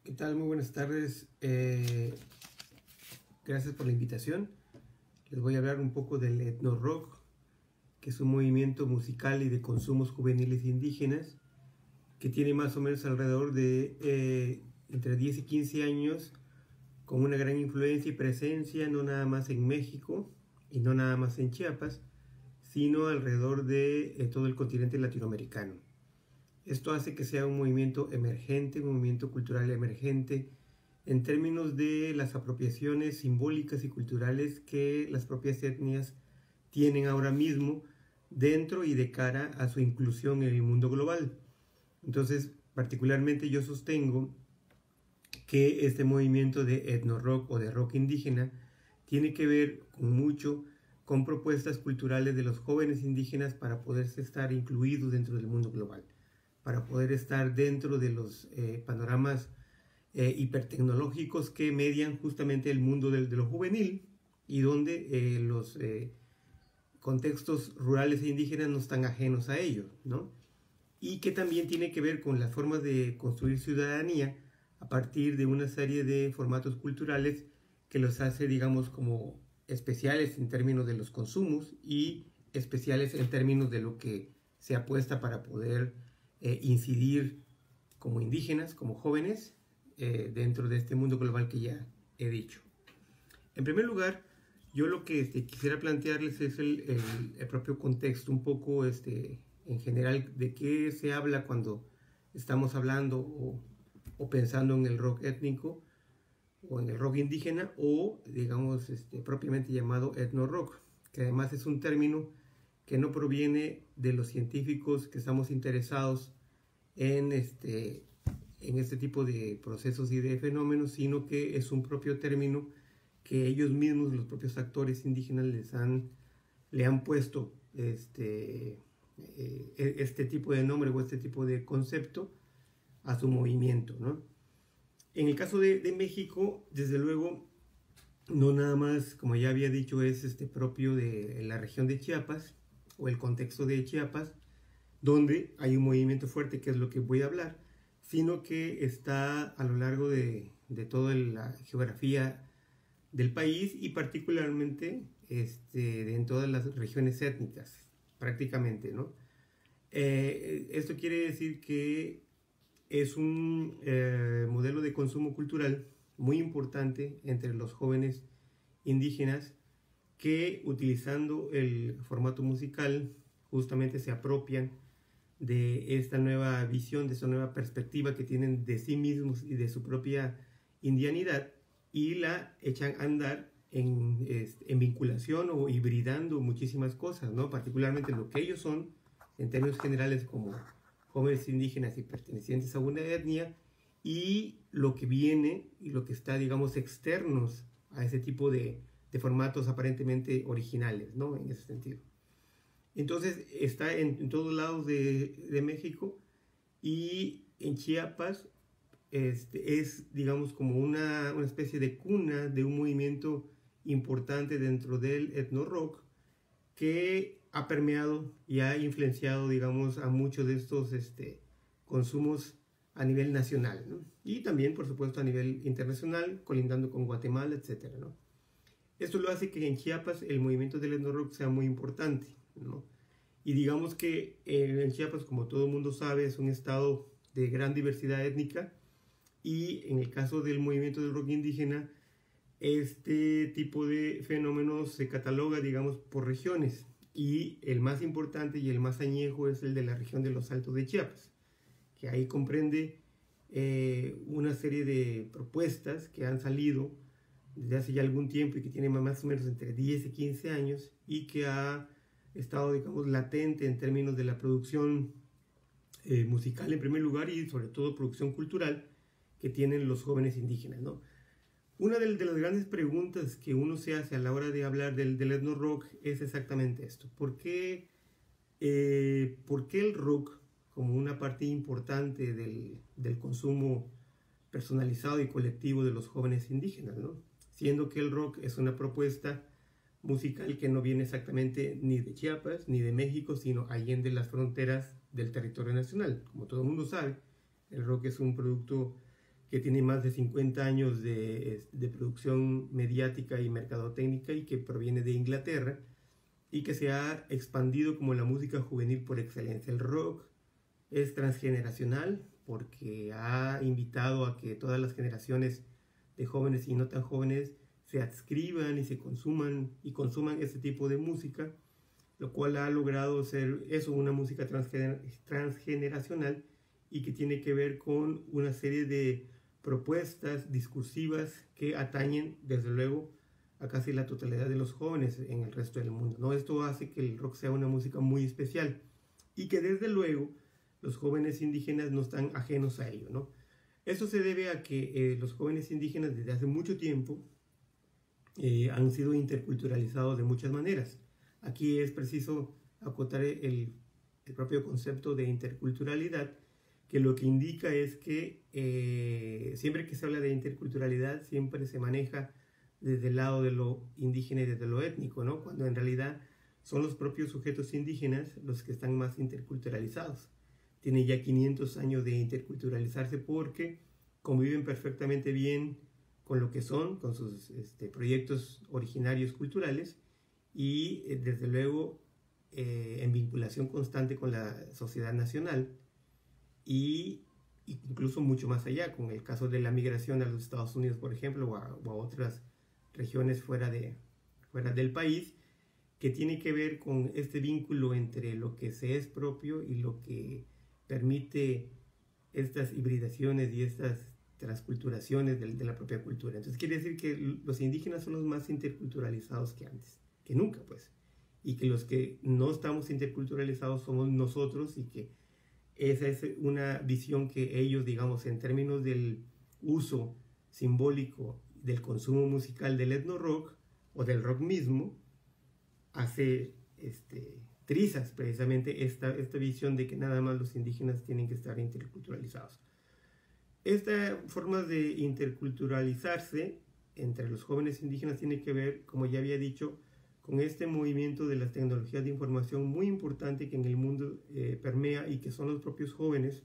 ¿Qué tal? Muy buenas tardes. Gracias por la invitación. Les voy a hablar un poco del etno rock, que es un movimiento musical y de consumos juveniles indígenas que tiene más o menos alrededor de entre 10 y 15 años, con una gran influencia y presencia no nada más en México y no nada más en Chiapas, sino alrededor de todo el continente latinoamericano. Esto hace que sea un movimiento emergente, un movimiento cultural emergente, en términos de las apropiaciones simbólicas y culturales que las propias etnias tienen ahora mismo dentro y de cara a su inclusión en el mundo global. Entonces, particularmente yo sostengo que este movimiento de etno rock o de rock indígena tiene que ver mucho con propuestas culturales de los jóvenes indígenas para poderse estar incluidos dentro del mundo global, para poder estar dentro de los panoramas hipertecnológicos que median justamente el mundo de lo juvenil y donde los contextos rurales e indígenas no están ajenos a ello, ¿no? Y que también tiene que ver con las formas de construir ciudadanía a partir de una serie de formatos culturales que los hace, digamos, como especiales en términos de los consumos y especiales en términos de lo que se apuesta para poder incidir como indígenas, como jóvenes, dentro de este mundo global que ya he dicho. En primer lugar, yo lo que quisiera plantearles es el propio contexto, un poco en general de qué se habla cuando estamos hablando o pensando en el rock étnico o en el rock indígena o, digamos, propiamente llamado etno rock, que además es un término que no proviene de los científicos que estamos interesados en este tipo de procesos y de fenómenos, sino que es un propio término que ellos mismos, los propios actores indígenas, le han puesto este tipo de nombre o este tipo de concepto a su movimiento, ¿no? En el caso de México, desde luego, no nada más, como ya había dicho, es propio de la región de Chiapas o el contexto de Chiapas, donde hay un movimiento fuerte, que es lo que voy a hablar, sino que está a lo largo de toda la geografía del país y particularmente en todas las regiones étnicas, prácticamente, ¿no? Esto quiere decir que es un modelo de consumo cultural muy importante entre los jóvenes indígenas que, utilizando el formato musical, justamente se apropian de esta nueva visión, de esta nueva perspectiva que tienen de sí mismos y de su propia indianidad, y la echan a andar en vinculación o hibridando muchísimas cosas, ¿no? Particularmente lo que ellos son, en términos generales, como jóvenes indígenas y pertenecientes a una etnia, y lo que viene y lo que está, digamos, externos a ese tipo de formatos aparentemente originales, ¿no? En ese sentido. Entonces está en todos lados de México, y en Chiapas es, digamos, como una especie de cuna de un movimiento importante dentro del etno rock que ha permeado y ha influenciado, digamos, a muchos de estos consumos a nivel nacional, ¿no? Y también, por supuesto, a nivel internacional, colindando con Guatemala, etcétera, ¿no? Esto lo hace que en Chiapas el movimiento del etno rock sea muy importante, ¿no? Y digamos que en Chiapas, como todo el mundo sabe, es un estado de gran diversidad étnica, y en el caso del movimiento del rock indígena, este tipo de fenómenos se cataloga, digamos, por regiones, y el más importante y el más añejo es el de la región de los Altos de Chiapas, que ahí comprende una serie de propuestas que han salido desde hace ya algún tiempo y que tienen más o menos entre 10 y 15 años, y que ha estado, digamos, latente en términos de la producción musical en primer lugar, y sobre todo producción cultural que tienen los jóvenes indígenas, ¿no? Una de las grandes preguntas que uno se hace a la hora de hablar del etno rock es exactamente esto: ¿por qué el rock, como una parte importante del consumo personalizado y colectivo de los jóvenes indígenas, ¿no? Siendo que el rock es una propuesta musical que no viene exactamente ni de Chiapas ni de México, sino allende las fronteras del territorio nacional. Como todo el mundo sabe, el rock es un producto que tiene más de 50 años de producción mediática y mercadotécnica y que proviene de Inglaterra y que se ha expandido como la música juvenil por excelencia. El rock es transgeneracional porque ha invitado a que todas las generaciones de jóvenes y no tan jóvenes se adscriban y consuman este tipo de música, lo cual ha logrado ser eso, una música transgeneracional y que tiene que ver con una serie de propuestas discursivas que atañen desde luego a casi la totalidad de los jóvenes en el resto del mundo, ¿no? Esto hace que el rock sea una música muy especial y que desde luego los jóvenes indígenas no están ajenos a ello, ¿no? Esto se debe a que los jóvenes indígenas desde hace mucho tiempo han sido interculturalizados de muchas maneras. Aquí es preciso acotar el propio concepto de interculturalidad, que lo que indica es que siempre que se habla de interculturalidad siempre se maneja desde el lado de lo indígena y desde lo étnico, ¿no? Cuando en realidad son los propios sujetos indígenas los que están más interculturalizados. Tienen ya 500 años de interculturalizarse porque conviven perfectamente bien con lo que son, con sus proyectos originarios culturales y desde luego en vinculación constante con la sociedad nacional y incluso mucho más allá, con el caso de la migración a los Estados Unidos, por ejemplo, o a otras regiones fuera del país, que tiene que ver con este vínculo entre lo que se es propio y lo que permite estas hibridaciones y estas transculturaciones de la propia cultura. Entonces quiere decir que los indígenas son los más interculturalizados que antes, que nunca pues, y que los que no estamos interculturalizados somos nosotros y que esa es una visión que ellos, digamos, en términos del uso simbólico del consumo musical del etno rock o del rock mismo, hace trizas precisamente esta visión de que nada más los indígenas tienen que estar interculturalizados. Esta forma de interculturalizarse entre los jóvenes indígenas tiene que ver, como ya había dicho, con este movimiento de las tecnologías de información muy importante que en el mundo permea y que son los propios jóvenes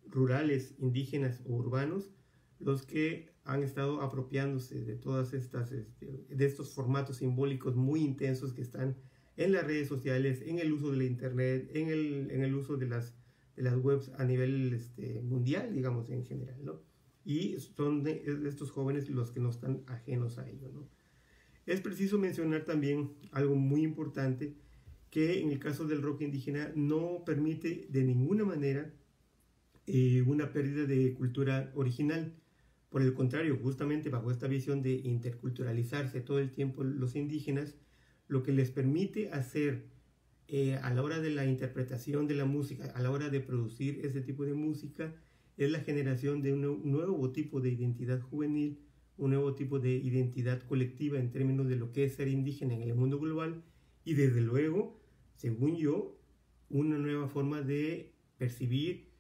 rurales, indígenas o urbanos los que han estado apropiándose de todas estas, de estos formatos simbólicos muy intensos que están en las redes sociales, en el uso de la internet, en el uso de las webs a nivel mundial, digamos, en general, ¿no? Y son de estos jóvenes los que no están ajenos a ello, ¿no? Es preciso mencionar también algo muy importante, que en el caso del rock indígena no permite de ninguna manera una pérdida de cultura original. Por el contrario, justamente bajo esta visión de interculturalizarse todo el tiempo los indígenas, lo que les permite hacer a la hora de la interpretación de la música, a la hora de producir ese tipo de música, es la generación de un nuevo tipo de identidad juvenil, un nuevo tipo de identidad colectiva en términos de lo que es ser indígena en el mundo global y desde luego, según yo, una nueva forma de percibir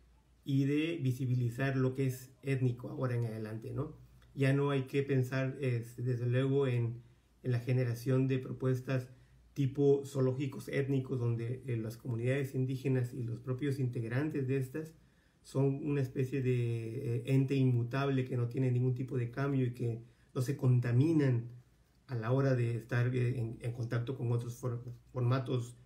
y de visibilizar lo que es étnico ahora en adelante, ¿no? Ya no hay que pensar desde luego en la generación de propuestas tipo zoológicos étnicos donde las comunidades indígenas y los propios integrantes de estas son una especie de ente inmutable que no tiene ningún tipo de cambio y que no se contaminan a la hora de estar en contacto con otros formatos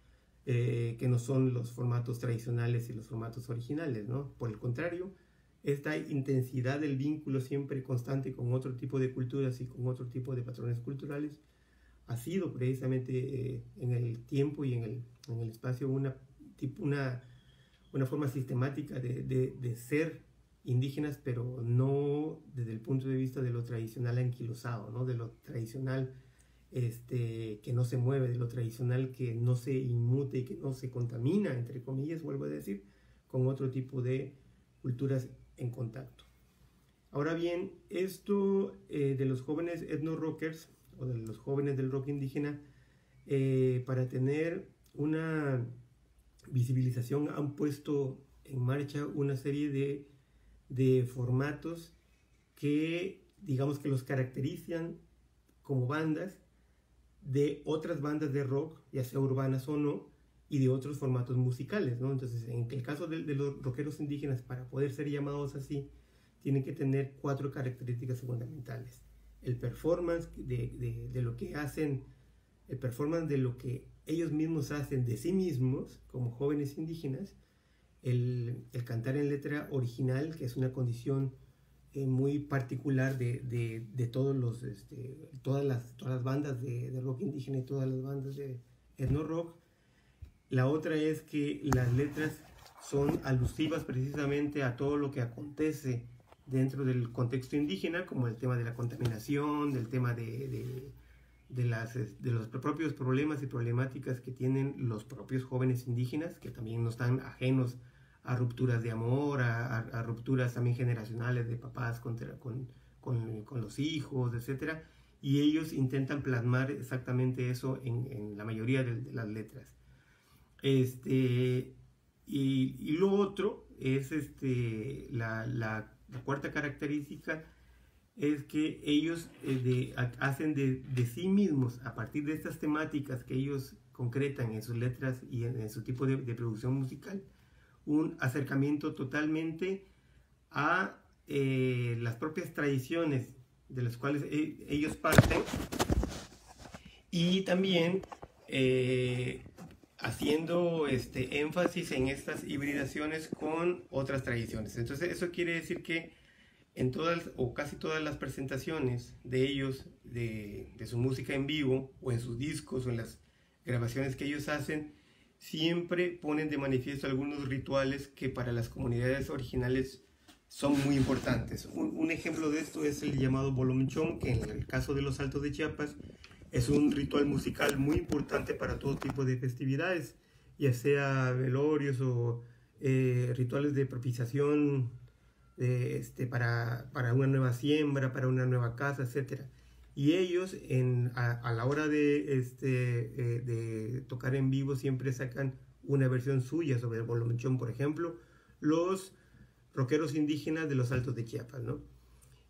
que no son los formatos tradicionales y los formatos originales, ¿no? Por el contrario, esta intensidad del vínculo siempre constante con otro tipo de culturas y con otro tipo de patrones culturales ha sido precisamente en el tiempo y en el espacio una forma sistemática de ser indígenas, pero no desde el punto de vista de lo tradicional anquilosado, ¿no? De lo tradicional que no se mueve, de lo tradicional que no se inmute y que no se contamina, entre comillas, vuelvo a decir, con otro tipo de culturas en contacto. Ahora bien, esto de los jóvenes ethno-rockers o de los jóvenes del rock indígena, para tener una visibilización han puesto en marcha una serie de formatos que digamos que los caracterizan como bandas de otras bandas de rock, ya sea urbanas o no, y de otros formatos musicales, ¿no? Entonces, en el caso de los rockeros indígenas, para poder ser llamados así, tienen que tener 4 características fundamentales. El performance de lo que hacen, el performance de lo que ellos mismos hacen de sí mismos como jóvenes indígenas, el cantar en letra original, que es una condición muy particular de todos los, todas las bandas de rock indígena y todas las bandas de etno rock. La otra es que las letras son alusivas precisamente a todo lo que acontece dentro del contexto indígena, como el tema de la contaminación, del tema de los propios problemas y problemáticas que tienen los propios jóvenes indígenas, que también no están ajenos a rupturas de amor, a rupturas también generacionales de papás con los hijos, etc. Y ellos intentan plasmar exactamente eso en la mayoría de las letras. Y lo otro es la cuarta característica, es que ellos hacen de sí mismos, a partir de estas temáticas que ellos concretan en sus letras y en su tipo de producción musical, un acercamiento totalmente a las propias tradiciones de las cuales ellos parten, y también haciendo énfasis en estas hibridaciones con otras tradiciones. Entonces eso quiere decir que en todas o casi todas las presentaciones de ellos, de su música en vivo, o en sus discos, o en las grabaciones que ellos hacen, siempre ponen de manifiesto algunos rituales que para las comunidades originales son muy importantes. Un ejemplo de esto es el llamado bolomchón, que en el caso de los Altos de Chiapas es un ritual musical muy importante para todo tipo de festividades, ya sea velorios o rituales de propiciación para una nueva siembra, para una nueva casa, etc. Y ellos a la hora de tocar en vivo siempre sacan una versión suya sobre el bolomchón. Por ejemplo, los rockeros indígenas de los Altos de Chiapas, ¿no?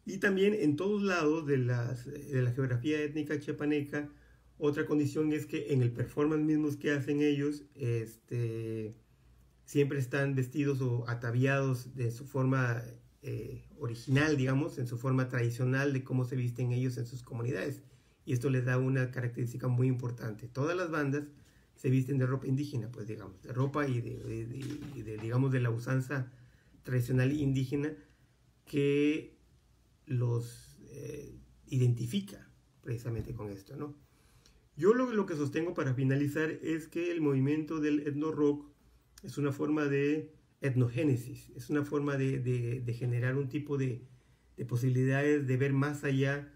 Y también en todos lados de la geografía étnica chiapaneca, otra condición es que en el performance mismos que hacen ellos, siempre están vestidos o ataviados de su forma original, digamos, en su forma tradicional de cómo se visten ellos en sus comunidades. Y esto les da una característica muy importante. Todas las bandas se visten de ropa indígena, pues digamos, de ropa y digamos, de la usanza tradicional indígena que los identifica precisamente con esto, ¿no? Yo lo que sostengo para finalizar es que el movimiento del etno rock es una forma de etnogénesis, es una forma de generar un tipo de posibilidades de ver más allá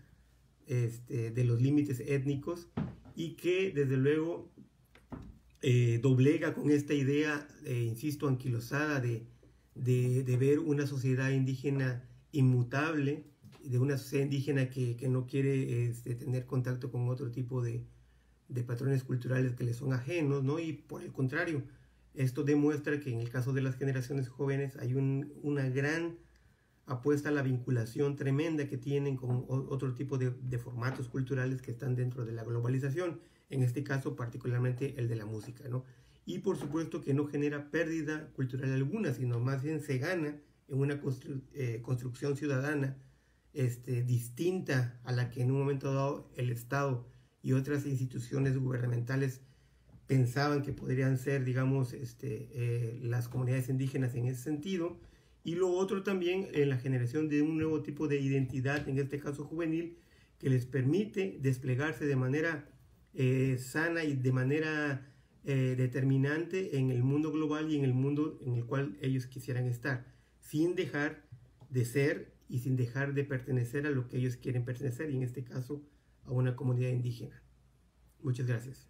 de los límites étnicos, y que desde luego doblega con esta idea, insisto, anquilosada de ver una sociedad indígena inmutable, de una sociedad indígena que no quiere tener contacto con otro tipo de patrones culturales que le son ajenos, ¿no? Y por el contrario, esto demuestra que en el caso de las generaciones jóvenes hay una gran apuesta a la vinculación tremenda que tienen con otro tipo de formatos culturales que están dentro de la globalización, en este caso particularmente el de la música, ¿no? Y por supuesto que no genera pérdida cultural alguna, sino más bien se gana en una construcción ciudadana distinta a la que en un momento dado el Estado y otras instituciones gubernamentales pensaban que podrían ser, digamos, las comunidades indígenas en ese sentido. Y lo otro también en la generación de un nuevo tipo de identidad, en este caso juvenil, que les permite desplegarse de manera sana y de manera determinante en el mundo global y en el mundo en el cual ellos quisieran estar, sin dejar de ser y sin dejar de pertenecer a lo que ellos quieren pertenecer, y en este caso a una comunidad indígena. Muchas gracias.